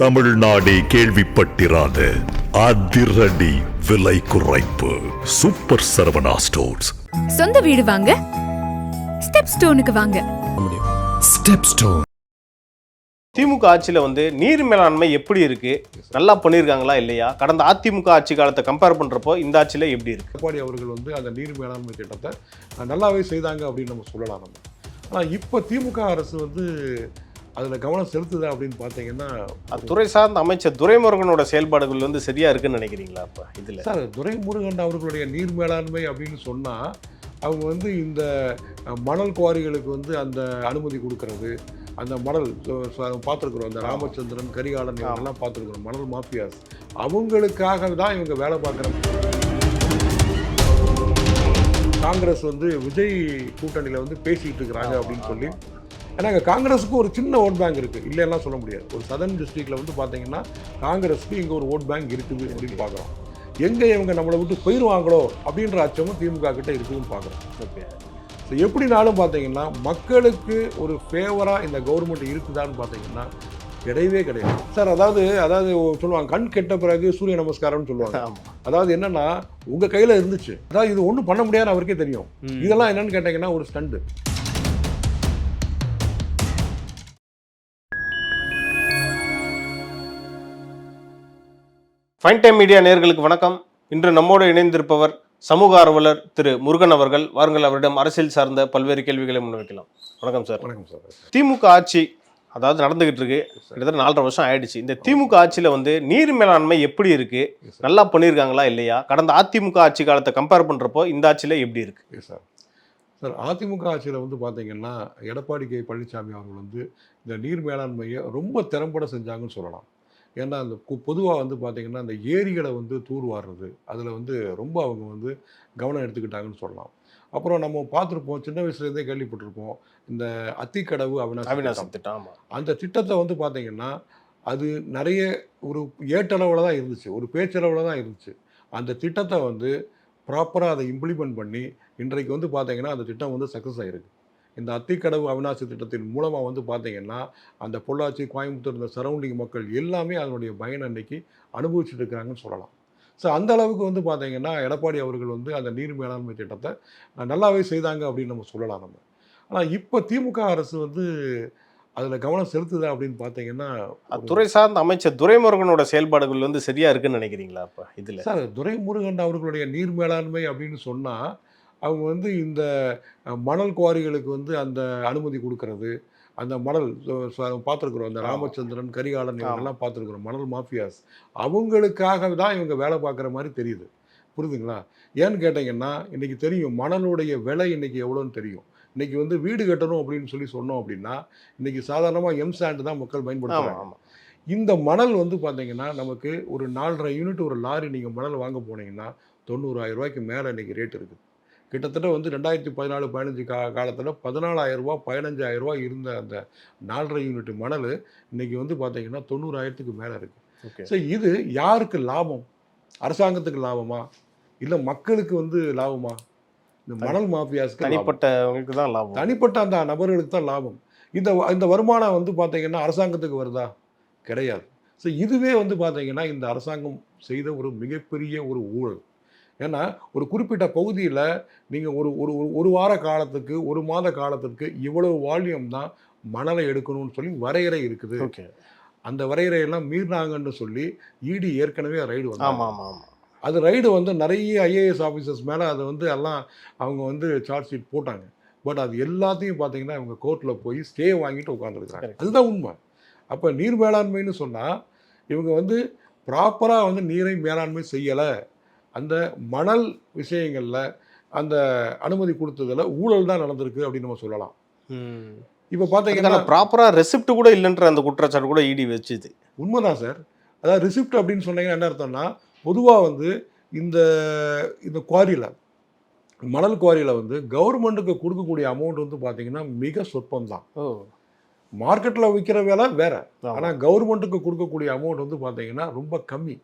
தமிழ்நாடே கேள்விப்பட்டிராத அதிரடி விலை குறைப்பு சூப்பர் சரவணா ஸ்டோர்ஸ். சொந்த வீடு வாங்க ஸ்டெப் ஸ்டோனுக்கு வாங்க. Step stone. திமுக ஆட்சியில் நீர் மேலாண்மை எப்படி இருக்கு, நல்லா பண்ணியிருக்காங்களா இல்லையா? கடந்த அதிமுக ஆட்சி காலத்தை கம்பேர் பண்றப்போ இந்த ஆட்சியில் எப்படி இருக்கு? எடப்பாடி அவர்கள் அந்த நீர் மேலாண்மை திட்டத்தை நல்லாவே செய்தாங்க அப்படின்னு நம்ம சொல்லலாம். நம்ம ஆனால் இப்போ திமுக அரசு அதில் கவனம் செலுத்துதா அப்படின்னு பார்த்தீங்கன்னா, துறை சார்ந்த அமைச்சர் துரைமுருகனோட செயல்பாடுகள் சரியா இருக்குன்னு நினைக்கிறீங்களா? இப்போ இதில் சார் துரைமுருகன் அவர்களுடைய நீர் மேலாண்மை அப்படின்னு சொன்னால், அவங்க இந்த மணல் குவாரிகளுக்கு அந்த அனுமதி கொடுக்கறது, அந்த மணல் பார்த்துருக்குறோம், அந்த ராமச்சந்திரன் கரிகாலன் இவங்கெல்லாம் பார்த்துருக்குறோம், மணல் மாஃபியாஸ் அவங்களுக்காக தான் இவங்க வேலை பார்க்குறாங்க. காங்கிரஸ் விஜய் கூட்டணியில் பேசிக்கிட்டு இருக்கிறாங்க அப்படின்னு சொல்லி. ஏன்னா காங்கிரஸுக்கு ஒரு சின்ன ஓட் பேங்க் இருக்குது, இல்லைன்னா சொல்ல முடியாது. ஒரு சதர்ன் டிஸ்ட்ரிக்டில் பார்த்தீங்கன்னா காங்கிரஸுக்கு இங்கே ஒரு ஓட் பேங்க் இருக்குது அப்படின்னு பார்க்குறோம். எங்கே இவங்க நம்மளை விட்டு போயிடுவாங்களோ அப்படின்ற அச்சமும் திமுக கிட்ட இருக்குதுன்னு பார்க்குறோம். ஓகே, ஸோ எப்படினாலும் பார்த்தீங்கன்னா மக்களுக்கு ஒரு ஃபேவராக இந்த கவர்மெண்ட் இருக்குதான்னு பார்த்தீங்கன்னா கிடையவே கிடையாது சார். அதாவது சொல்லுவாங்க, கண் கெட்ட பிறகு சூரிய நமஸ்காரம்னு சொல்லுவாங்க. அதாவது என்னன்னா உங்கள் கையில் இருந்துச்சு, அதாவது இது ஒன்றும் பண்ண முடியாதுன்னு அவருக்கே தெரியும். இதெல்லாம் என்னன்னு கேட்டிங்கன்னா ஒரு ஸ்டண்டு. ஃபைன் டைம் மீடியா நேயர்களுக்கு வணக்கம். இன்று நம்மோடு இணைந்திருப்பவர் சமூக ஆர்வலர் திரு முருகன் அவர்கள். வாருங்கள், அவரிடம் அரசியல் சார்ந்த பல்வேறு கேள்விகளை முன்வைக்கலாம். வணக்கம் சார். வணக்கம் சார். திமுக ஆட்சி நடந்துகிட்டு இருக்கு, கிட்டத்தட்ட 4.5 வருஷம் ஆயிடுச்சு. இந்த திமுக ஆட்சியில் நீர் மேலாண்மை எப்படி இருக்கு, நல்லா பண்ணியிருக்காங்களா இல்லையா? கடந்த அதிமுக ஆட்சி காலத்தை கம்பேர் பண்றப்போ இந்த ஆட்சியில் எப்படி இருக்கு? சார் அதிமுக ஆட்சியில் பார்த்தீங்கன்னா எடப்பாடி கே பழனிசாமி அவர்கள் இந்த நீர் மேலாண்மையை ரொம்ப திறம்பட செஞ்சாங்கன்னு சொல்லலாம். ஏன்னா அந்த பொதுவாக பார்த்தீங்கன்னா அந்த ஏரிகளை தூர்வாடுறது அதில் ரொம்ப அவங்க கவனம் எடுத்துக்கிட்டாங்கன்னு சொல்லலாம். அப்புறம் நம்ம பார்த்துருப்போம், சின்ன வயசுலேருந்தே கேள்விப்பட்டிருப்போம், இந்த அத்திக்கடவு அவிநாசி திட்டம். அந்த திட்டத்தை பார்த்தீங்கன்னா அது நிறைய ஒரு ஏட்டளவில் தான் இருந்துச்சு, ஒரு பேச்சளவில் தான் இருந்துச்சு. அந்த திட்டத்தை ப்ராப்பராக அதை இம்ப்ளிமெண்ட் பண்ணி இன்றைக்கு பார்த்தீங்கன்னா அந்த திட்டம் சக்ஸஸ் ஆகிருக்கு. இந்த அத்திக்கடவு அவிநாசி திட்டத்தின் மூலமாக பார்த்தீங்கன்னா அந்த பொள்ளாச்சி, கோயம்புத்தூர், இந்த சரௌண்டிங் மக்கள் எல்லாமே அதனுடைய பயனை அன்னைக்கு அனுபவிச்சுட்டு இருக்கிறாங்கன்னு சொல்லலாம். ஸோ அந்த அளவுக்கு பார்த்தீங்கன்னா எடப்பாடி அவர்கள் அந்த நீர் மேலாண்மை திட்டத்தை நல்லாவே செய்தாங்க அப்படின்னு நம்ம சொல்லலாம். நம்ம ஆனால் இப்போ திமுக அரசு அதில் கவனம் செலுத்துதா அப்படின்னு பார்த்தீங்கன்னா, துறை சார்ந்த அமைச்சர் துரைமுருகனோட செயல்பாடுகள் சரியா இருக்குன்னு நினைக்கிறீங்களா? இப்போ இதில் சார் துரைமுருகன் அவர்களுடைய நீர் மேலாண்மை அப்படின்னு சொன்னால், அவங்க இந்த மணல் குவாரிகளுக்கு அந்த அனுமதி கொடுக்கறது, அந்த மணல் பார்த்துருக்குறோம், அந்த ராமச்சந்திரன் கரிகாலன் இவங்கெல்லாம் பார்த்துருக்குறோம், மணல் மாஃபியாஸ் அவங்களுக்காக தான் இவங்க வேலை பார்க்குற மாதிரி தெரியுது. புரியுதுங்களா? ஏன்னு கேட்டிங்கன்னா இன்றைக்கி தெரியும் மணலுடைய விலை இன்றைக்கி எவ்வளோன்னு தெரியும். இன்றைக்கி வீடு கட்டணும் அப்படின்னு சொல்லி சொன்னோம் அப்படின்னா இன்றைக்கி சாதாரணமாக எம்சாண்ட் தான் மக்கள் பயன்படுத்துகிறாங்க. இந்த மணல் பார்த்தீங்கன்னா நமக்கு ஒரு 4.5 யூனிட் ஒரு லாரி நீங்கள் மணல் வாங்க போனீங்கன்னா 90,000 ரூபாய்க்கு மேலே இன்றைக்கி ரேட் இருக்குது. கிட்டத்தட்ட 2014-15 காலத்தில் 14,000 ரூபா 15,000 ரூபா இருந்த அந்த 4.5 யூனிட் மணல் இன்றைக்கி பார்த்தீங்கன்னா 90,000க்கு மேலே இருக்குது. ஸோ இது யாருக்கு லாபம்? அரசாங்கத்துக்கு லாபமா இல்லை மக்களுக்கு லாபமா? இந்த மணல் மாஃபியாஸ்க்கு தனிப்பட்டவங்களுக்கு தான் லாபம், தனிப்பட்ட அந்த நபர்களுக்கு தான் லாபம். இந்த வருமானம் பார்த்தீங்கன்னா அரசாங்கத்துக்கு வருதா? கிடையாது. ஸோ இதுவே பார்த்தீங்கன்னா இந்த அரசாங்கம் செய்த ஒரு மிகப்பெரிய ஒரு ஊழல். ஏன்னா ஒரு குறிப்பிட்ட பகுதியில் நீங்கள் ஒரு வார காலத்துக்கு, ஒரு மாத காலத்துக்கு இவ்வளவு வால்யூம் தான் மணலை எடுக்கணும்னு சொல்லி வரையறை இருக்குது. அந்த வரையறையெல்லாம் மீறினாங்கன்னு சொல்லி இடி ஏற்கனவே ரைடு வந்தாங்க. அது ரைடு நிறைய ஐஏஎஸ் ஆஃபீஸர்ஸ் மேலே அதை எல்லாம் அவங்க சார்ஜ் ஷீட் போட்டாங்க. பட் அது எல்லாத்தையும் பார்த்தீங்கன்னா இவங்க கோர்ட்டில் போய் ஸ்டே வாங்கிட்டு உட்காந்துருக்குறாங்க. அதுதான் உண்மை. அப்போ நீர் மேலாண்மைன்னு சொன்னால் இவங்க ப்ராப்பராக நீரை மேலாண்மை செய்யலை. அந்த மணல் விஷயங்களில் அந்த அனுமதி கொடுத்ததில் ஊழல் தான் நடந்திருக்கு அப்படின்னு நம்ம சொல்லலாம். இப்போ பார்த்தீங்கன்னா ப்ராப்பராக ரெசிப்ட் கூட இல்லைன்ற அந்த குற்றச்சாட்டு கூட இடி வச்சுது. உண்மைதான் சார். அதாவது ரெசிப்ட் அப்படின்னு சொன்னீங்கன்னா என்ன அர்த்தம்னா, பொதுவாக இந்த குவாரியில், மணல் குவாரியில் கவர்மெண்ட்டுக்கு கொடுக்கக்கூடிய அமௌண்ட் பார்த்தீங்கன்னா மிக சொற்பம் தான். மார்க்கெட்டில் விற்கிற வேலை வேற, ஆனால் கவர்மெண்ட்டுக்கு கொடுக்கக்கூடிய அமௌண்ட் பார்த்தீங்கன்னா ரொம்ப கம்மி.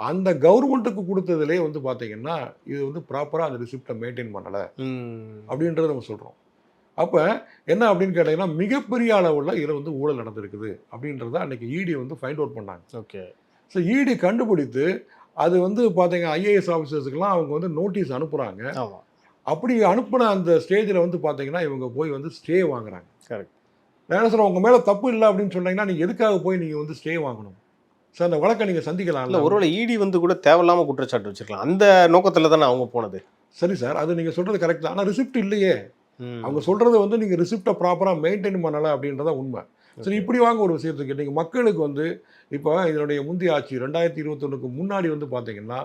அந்த கவர்மெண்ட்டுக்கு கொடுத்ததுலேயே பார்த்தீங்கன்னா இது ப்ராப்பராக அந்த ரிசிப்டை மெயின்டைன் பண்ணலை அப்படின்றத நம்ம சொல்கிறோம். அப்போ என்ன அப்படின்னு கேட்டிங்கன்னா மிகப்பெரிய அளவில் இதில் வந்து ஊழல் நடந்திருக்குது அப்படின்றத அன்றைக்கி இடி வந்து ஃபைண்ட் அவுட் பண்ணாங்க. ஓகே. ஸோ இடி கண்டுபிடித்து அது வந்து பார்த்தீங்க ஐஏஎஸ் ஆஃபீஸர்ஸுக்கெல்லாம் அவங்க வந்து நோட்டீஸ் அனுப்புகிறாங்க. ஆமாம். அப்படி அனுப்புன அந்த ஸ்டேஜில் வந்து பார்த்தீங்கன்னா இவங்க போய் வந்து ஸ்டே வாங்குறாங்க. கரெக்ட். நான் என்ன சொல்கிறேன், உங்கள் மேலே தப்பு இல்லை அப்படின்னு சொன்னீங்கன்னா நீங்கள் எதுக்காக போய் நீங்கள் வந்து ஸ்டே வாங்கணும்? சார் அந்த வழக்கை நீங்கள் சந்திக்கலாம். இல்லை, ஒருவேளை இடி வந்து கூட தேவையில்லாமல் குற்றச்சாட்டு வச்சிருக்கலாம். அந்த நோக்கத்தில் தானே அவங்க போனது. சரி சார், அது நீங்கள் சொல்கிறது கரெக்ட் தான். ஆனால் ரிசிப்ட் இல்லையே. அவங்க சொல்கிறது வந்து நீங்கள் ரிசிப்டை ப்ராப்பராக மெயின்டைன் பண்ணலை அப்படின்றத உண்மை. சரி, இப்படி வாங்க ஒரு விஷயத்துக்கு நீங்கள் மக்களுக்கு வந்து இப்போ இதனுடைய முந்தைய ஆட்சி 2021க்கு முன்னாடி வந்து பார்த்தீங்கன்னா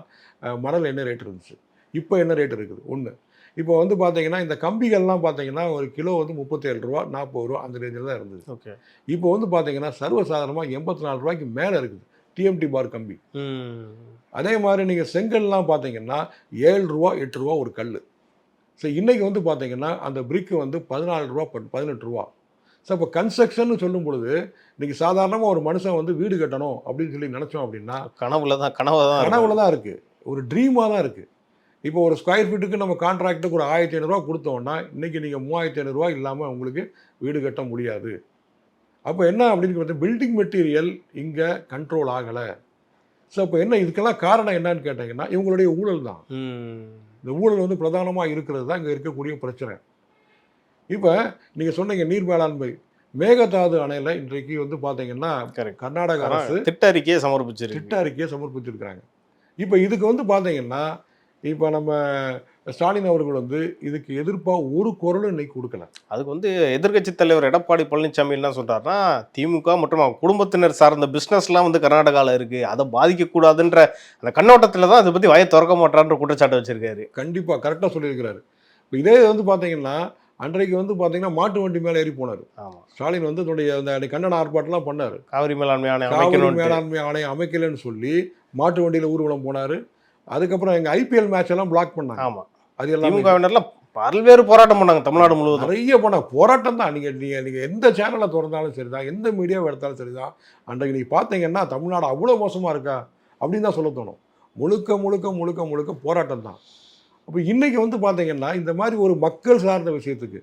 மணல் என்ன ரேட் இருந்துச்சு, இப்போ என்ன ரேட் இருக்குது ஒன்று. இப்போ வந்து பார்த்தீங்கன்னா இந்த கம்பிகள்லாம் பார்த்தீங்கன்னா ஒரு கிலோ வந்து 37 ரூபா 40 ரூபா அந்த ரேஞ்சில் தான் இருந்தது. ஓகே. இப்போ வந்து பார்த்தீங்கன்னா சர்வசாதாரணமாக 84 ரூபாய்க்கு மேலே இருக்குது டிஎம்டி பார் கம்பி. அதே மாதிரி நீங்கள் செங்கல்லாம் பார்த்தீங்கன்னா 7 ரூபா 8 ரூபா ஒரு கல். ஸோ இன்றைக்கி வந்து பார்த்தீங்கன்னா அந்த பிரிக்கு வந்து 14 ரூபா 18 ரூபா. ஸோ இப்போ கன்ஸ்ட்ரக்ஷன் சொல்லும் பொழுது இன்றைக்கி சாதாரணமாக ஒரு மனுஷன் வந்து வீடு கட்டணும் அப்படின்னு சொல்லி நினச்சோம் அப்படின்னா கனவுல தான் இருக்குது, ஒரு ட்ரீமாக தான் இருக்குது. இப்போ ஒரு ஸ்கொயர் ஃபீட்டுக்கு நம்ம கான்ட்ராக்டுக்கு ஒரு 1500 ரூபா கொடுத்தோம்னா இன்றைக்கி நீங்கள் 3500 ரூபா இல்லாமல் உங்களுக்கு வீடு கட்ட முடியாது. அப்போ என்ன அப்படின்னு பார்த்தா பில்டிங் மெட்டீரியல் இங்கே கண்ட்ரோல் ஆகலை. ஸோ அப்போ என்ன இதுக்கெல்லாம் காரணம் என்னன்னு கேட்டிங்கன்னா இவங்களுடைய ஊழல் தான். இந்த ஊழல் வந்து பிரதானமாக இருக்கிறது தான் இங்கே இருக்கக்கூடிய பிரச்சனை. இப்போ நீங்கள் சொன்னீங்க நீர் மேலாண்மை மேகதாது அணையில் இன்றைக்கு வந்து பார்த்தீங்கன்னா கர்நாடக அரசு திட்ட அறிக்கையை சமர்ப்பிச்சிருக்கிறாங்க. இப்போ இதுக்கு வந்து பார்த்தீங்கன்னா இப்போ நம்ம ஸ்டாலின் அவர்கள் வந்து இதுக்கு எதிர்ப்பாக ஒரு குரலும் இன்னைக்கு கொடுக்கல. அதுக்கு வந்து எதிர்க்கட்சி தலைவர் எடப்பாடி பழனிசாமி என்ன சொல்றாருன்னா திமுக மற்றும் அவங்க குடும்பத்தினர் சார்ந்த பிஸ்னஸ்லாம் வந்து கர்நாடகாவில் இருக்குது, அதை பாதிக்கக்கூடாதுன்ற அந்த கண்ணோட்டத்தில் தான் அதை பற்றி வாயை திறக்க மாட்டான்ற குற்றச்சாட்டு வச்சிருக்காரு. கண்டிப்பாக கரெக்டாக சொல்லியிருக்கிறாரு. இப்போ இதே வந்து பார்த்தீங்கன்னா அன்றைக்கு வந்து பார்த்தீங்கன்னா மாட்டு வண்டி மேலே ஏறி போனார். ஸ்டாலின் வந்து அந்த கண்டன ஆர்ப்பாட்டம்லாம் பண்ணார். காவிரி மேலாண்மை ஆணையம் அமைக்கலன்னு சொல்லி மாட்டு வண்டியில் ஊர்வலம் போனார். அதுக்கப்புறம் எங்கள் ஐபிஎல் மேட்ச் எல்லாம் பிளாக் பண்ணாங்க. ஆமாம், அது எல்லாம் பல்வேறு போராட்டம் பண்ணாங்க தமிழ்நாடு முழுவதும். நிறைய பண்ணாங்க, போராட்டம் தான். நீங்கள் எந்த சேனலை திறந்தாலும் சரி தான், எந்த மீடியாவை எடுத்தாலும் சரி தான், அன்றைக்கு நீங்கள் பார்த்தீங்கன்னா தமிழ்நாடு அவ்வளோ மோசமாக இருக்கா அப்படின்னு தான் சொல்ல தோணும். முழுக்க முழுக்க முழுக்க முழுக்க போராட்டம் தான். அப்போ இன்றைக்கி வந்து பார்த்தீங்கன்னா இந்த மாதிரி ஒரு மக்கள் சார்ந்த விஷயத்துக்கு,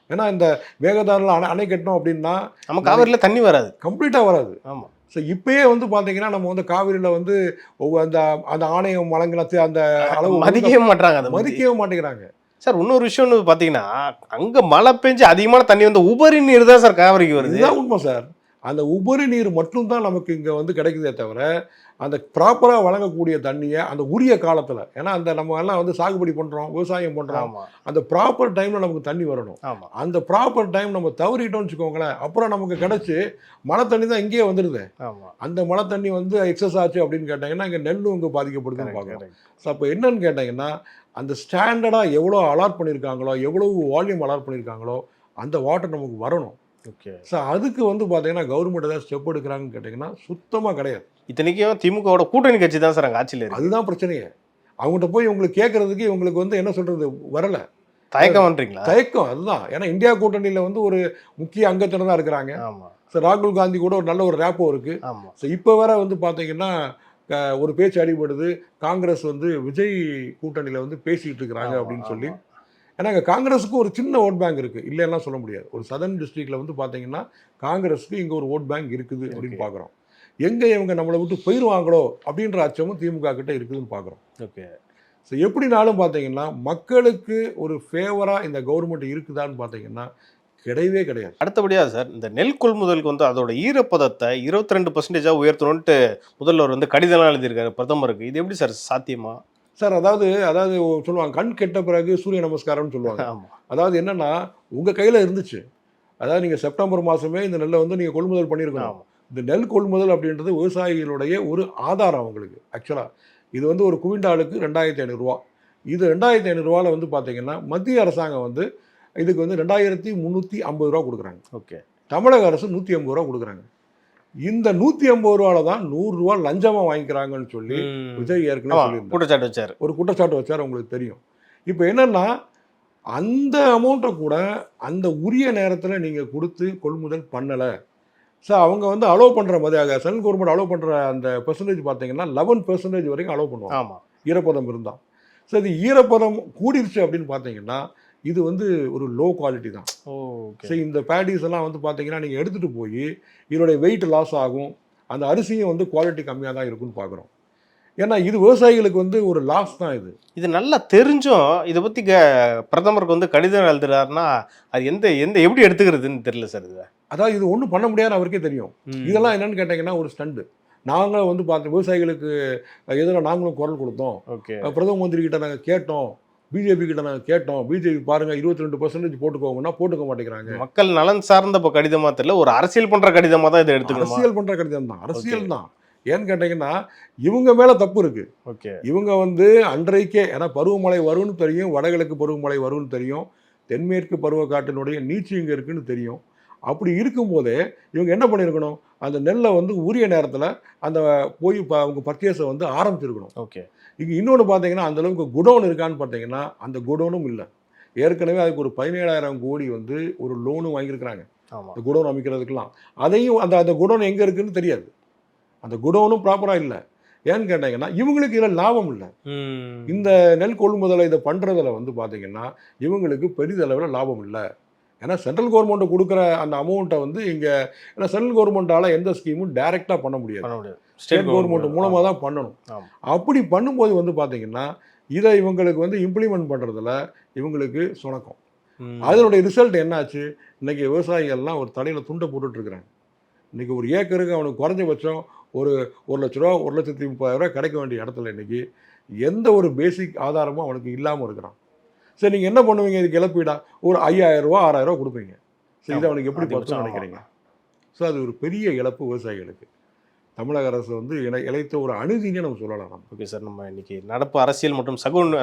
ஏன்னா இந்த மேகதாதுல அணை கட்டணும் அப்படின்னா நம்ம காவிரியில் தண்ணி வராது, கம்ப்ளீட்டாக வராது. ஆமாம். ஸோ இப்போயே வந்து பார்த்தீங்கன்னா நம்ம வந்து காவிரியில் வந்து அந்த அந்த ஆணையம் வழங்கின அந்த அளவு மதிக்கவே மாட்டேங்கிறாங்க. சார் இன்னொரு விஷயம்னு பார்த்தீங்கன்னா அங்கே மழை பெஞ்சு அதிகமான தண்ணி வந்து உபரி நீர் தான் சார் காவிரிக்கு வருது. இதுதான் உண்மை சார். அந்த உபரி நீர் மட்டும்தான் நமக்கு இங்கே வந்து கிடைக்குதே தவிர அந்த ப்ராப்பராக வழங்கக்கூடிய தண்ணியை அந்த உரிய காலத்தில், ஏன்னா அந்த நம்ம எல்லாம் வந்து சாகுபடி பண்ணுறோம், விவசாயம் பண்ணுறோம், அந்த ப்ராப்பர் டைமில் நமக்கு தண்ணி வரணும். அந்த ப்ராப்பர் டைம் நம்ம தவறிட்டோம்னு வச்சுக்கோங்களேன், அப்புறம் நமக்கு கிடச்சி மழை தண்ணி தான் இங்கேயே வந்துடுது. அந்த மழை தண்ணி வந்து எக்ஸஸ் ஆச்சு அப்படின்னு கேட்டாங்கன்னா இங்கே நெல்லும் இங்கே பாதிக்கப்படுதுன்னு பார்க்குறோம். ஸோ அப்போ என்னன்னு கேட்டிங்கன்னா அந்த ஸ்டாண்டர்டாக எவ்வளோ அலாட் பண்ணியிருக்காங்களோ, எவ்வளவு வால்யூம் அலாட் பண்ணியிருக்காங்களோ அந்த வாட்டர் நமக்கு வரணும். ஓகே. ஸோ அதுக்கு வந்து பார்த்தீங்கன்னா கவர்மெண்ட் ஏதாவது ஸ்டெப் எடுக்கிறாங்கன்னு கேட்டிங்கன்னா சுத்தமாக கிடையாது. இத்தனைக்கும் திமுகவோட கூட்டணி கட்சி தான் சார் அங்கே ஆட்சியில் இருக்குது. அதுதான் பிரச்சனையே. அவங்ககிட்ட போய் இவங்களுக்கு கேட்கறதுக்கு இவங்களுக்கு வந்து என்ன சொல்கிறது வரலை, தயக்கம்ன்றீங்களா? தயக்கம் அதுதான். ஏன்னா இந்தியா கூட்டணியில் வந்து ஒரு முக்கிய அங்கத்தில் தான் இருக்கிறாங்க. ஸோ ராகுல் காந்தி கூட ஒரு நல்ல ஒரு ரேப்போ இருக்குது. ஸோ இப்போ வேற வந்து பார்த்தீங்கன்னா ஒரு பேச்சு அடிபடுது, காங்கிரஸ் வந்து விஜய் கூட்டணியில் வந்து பேசிகிட்டு இருக்கிறாங்க அப்படின்னு சொல்லி. ஏன்னா இங்கே காங்கிரஸுக்கு ஒரு சின்ன ஓட் பேங்க் இருக்குது, இல்லையெல்லாம் சொல்ல முடியாது. ஒரு சதர்ன் டிஸ்ட்ரிக்டில் வந்து பார்த்தீங்கன்னா காங்கிரஸுக்கு இங்கே ஒரு ஓட் பேங்க் இருக்குது அப்படின்னு பார்க்குறோம். எங்கே இவங்க நம்மளை விட்டு போயிடுவாங்களோ அப்படின்ற அச்சமும் திமுக கிட்ட இருக்குதுன்னு பார்க்குறோம். ஓகே. ஸோ எப்படினாலும் பார்த்தீங்கன்னா மக்களுக்கு ஒரு ஃபேவராக இந்த கவர்மெண்ட் இருக்குதான்னு பார்த்தீங்கன்னா கிடையவே கிடையாது. அடுத்தபடியாக சார் இந்த நெல் கொள்முதலுக்கு வந்து அதோட ஈரப்பதத்தை 22% உயர்த்தணுன்ட்டு முதல்வர் வந்து கடிதம்லாம் எழுதியிருக்காரு பிரதமருக்கு. இது எப்படி சார் சாத்தியமா சார்? அதாவது சொல்லுவாங்க கண் கெட்ட பிறகு சூரிய நமஸ்காரம்னு சொல்லுவாங்க. அதாவது என்னன்னா உங்கள் கையில் இருந்துச்சு, அதாவது நீங்கள் செப்டம்பர் மாதமே இந்த நெல்லை வந்து நீங்கள் கொள்முதல் பண்ணியிருக்கணும். இந்த நெல் கொள்முதல் அப்படின்றது விவசாயிகளுடைய ஒரு ஆதாரம் அவங்களுக்கு. ஆக்சுவலாக இது வந்து ஒரு குவிண்டாலுக்கு 2500 ரூபா. இது 2500 ரூபாவில் வந்து பார்த்தீங்கன்னா மத்திய அரசாங்கம் வந்து இதுக்கு வந்து 2350 ரூபா கொடுக்குறாங்க. ஓகே. தமிழக அரசு 150 ரூபா கொடுக்குறாங்க. இந்த 150 ரூபாவில் தான் 100 ரூபா லஞ்சமாக வாங்கிக்கிறாங்கன்னு சொல்லி விஜய் ஏற்கனவே ஒரு குற்றச்சாட்டு வச்சார், உங்களுக்கு தெரியும். இப்போ என்னன்னா அந்த அமௌண்ட்டை கூட அந்த உரிய நேரத்தில் நீங்கள் கொடுத்து கொள்முதல் பண்ணலை. ஸோ அவங்க வந்து அலோவ் பண்ணுற மாதிரி சென்ட்ரல் கவர்மெண்ட் அலோவ் பண்ணுற அந்த பெர்சன்டேஜ் பார்த்தீங்கன்னா 11% வரைக்கும் அலோவ் பண்ணுவாங்க ஈரப்பதம் இருந்தால். ஸோ இது ஈரப்பதம் கூடிருச்சு அப்படின்னு பார்த்தீங்கன்னா இது வந்து ஒரு லோ குவாலிட்டி தான். ஓகே. ஸோ இந்த பேடிஸ் எல்லாம் வந்து பார்த்தீங்கன்னா நீங்கள் எடுத்துகிட்டு போய் இதனுடைய வெயிட் லாஸ் ஆகும், அந்த அரிசியும் வந்து குவாலிட்டி கம்மியாக தான் இருக்குன்னு பார்க்குறோம். ஏன்னா இது விவசாயிகளுக்கு வந்து ஒரு லாஸ் தான் இது. இது நல்லா தெரிஞ்சும் இதை பற்றி பிரதமருக்கு வந்து கடிதம் எழுதுறாருன்னா அது எப்படி எடுத்துக்கிறதுன்னு தெரியல சார். இது அதாவது இது ஒன்றும் பண்ண முடியாதுன்னு அவருக்கே தெரியும். இதெல்லாம் என்னன்னு கேட்டிங்கன்னா ஒரு ஸ்டண்டு. நாங்களும் வந்து பார்த்து விவசாயிகளுக்கு எதிராக நாங்களும் குரல் கொடுத்தோம். ஓகே. பிரதம மந்திரி கிட்ட நாங்கள் கேட்டோம், பிஜேபி கிட்ட நாங்கள் கேட்டோம், பிஜேபி பாருங்க 22% போட்டுக்கோங்கன்னா போட்டுக்க மாட்டேங்கிறாங்க. மக்கள் நலன் சார்ந்த இப்போ கடிதமா தெரியல, ஒரு அரசியல் பண்ற கடிதமா தான் இதை எடுத்துக்கணும். அரசியல் பண்ற கடிதம் தான், அரசியல் தான். ஏன்னு கேட்டீங்கன்னா இவங்க மேல தப்பு இருக்கு. ஓகே. இவங்க வந்து அன்றைக்கே, ஏன்னா பருவமழை வரும்னு தெரியும், வடகிழக்கு பருவமழை வரும்னு தெரியும், தென்மேற்கு பருவக்காற்றினுடைய நீட்சி இங்கே இருக்குன்னு தெரியும். அப்படி இருக்கும்போதே இவங்க என்ன பண்ணியிருக்கணும், அந்த நெல்லை வந்து உரிய நேரத்தில் அந்த போய் அவங்க பர்ச்சேஸை வந்து ஆரம்பிச்சிருக்கணும். ஓகே. இங்கே இன்னொன்று பார்த்தீங்கன்னா அந்த அளவுக்கு குடோன் இருக்கான்னு பார்த்தீங்கன்னா அந்த குடோனும் இல்லை. ஏற்கனவே அதுக்கு ஒரு 17,000 கோடி வந்து ஒரு லோனும் வாங்கியிருக்கிறாங்க ஆமாம், இந்த குடோன் அமைக்கிறதுக்கெல்லாம். அதையும் அந்த குடோன் எங்கே இருக்குன்னு தெரியாது, அந்த குடோனும் ப்ராப்பராக இல்லை. ஏன்னு கேட்டிங்கன்னா இவங்களுக்கு இதில் லாபம் இல்லை. இந்த நெல் கொள்முதலை இதை பண்ணுறதுல வந்து பார்த்தீங்கன்னா இவங்களுக்கு பெரிதளவில் லாபம் இல்லை. ஏன்னா சென்ட்ரல் கவர்மெண்ட்டை கொடுக்குற அந்த அமௌண்ட்டை வந்து இங்கே, ஏன்னா சென்ட்ரல் கவர்மெண்ட்டால் எந்த ஸ்கீமும் டைரெக்டாக பண்ண முடியாது, ஸ்டேட் கவர்மெண்ட் மூலமாக தான் பண்ணணும். அப்படி பண்ணும்போது வந்து பார்த்தீங்கன்னா இதை இவங்களுக்கு வந்து இம்ப்ளிமெண்ட் பண்ணுறதுல இவங்களுக்கு சுணக்கம். அதனுடைய ரிசல்ட் என்னாச்சு, இன்றைக்கி விவசாயிகள்லாம் ஒரு தலையில் துண்டை போட்டுட்ருக்குறாங்க. இன்றைக்கி ஒரு ஏக்கருக்கு அவனுக்கு குறைஞ்சபட்சம் ஒரு 1 லட்ச ரூபா 1,30,000 கிடைக்க வேண்டிய இடத்துல இன்றைக்கி எந்த ஒரு பேசிக் ஆதாரமும் அவனுக்கு இல்லாமல் இருக்கிறான். சரி, நீங்கள் என்ன பண்ணுவீங்க இதுக்கு இழப்பீடா? ஒரு 5,000 ரூபா 6,000 ரூபா கொடுப்பீங்க. சரி, இதை அவனுக்கு எப்படி பத்துன்னு நினைக்கிறீங்க? ஸோ அது ஒரு பெரிய இழப்பு விவசாயிகளுக்கு. தமிழக அரசு வந்து இழைத்த ஒரு அநீதினே நம்ம சொல்லலாம். ஓகே சார், நம்ம இன்னைக்கு நடப்பு அரசியல் மற்றும்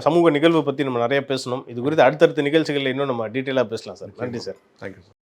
சமூக நிகழ்வு பற்றி நம்ம நிறைய பேசணும். இது குறித்து அடுத்தடுத்த நிகழ்ச்சிகளில் இன்னும் நம்ம டீட்டெயிலாக பேசலாம் சார். நன்றி சார். Thank you sir.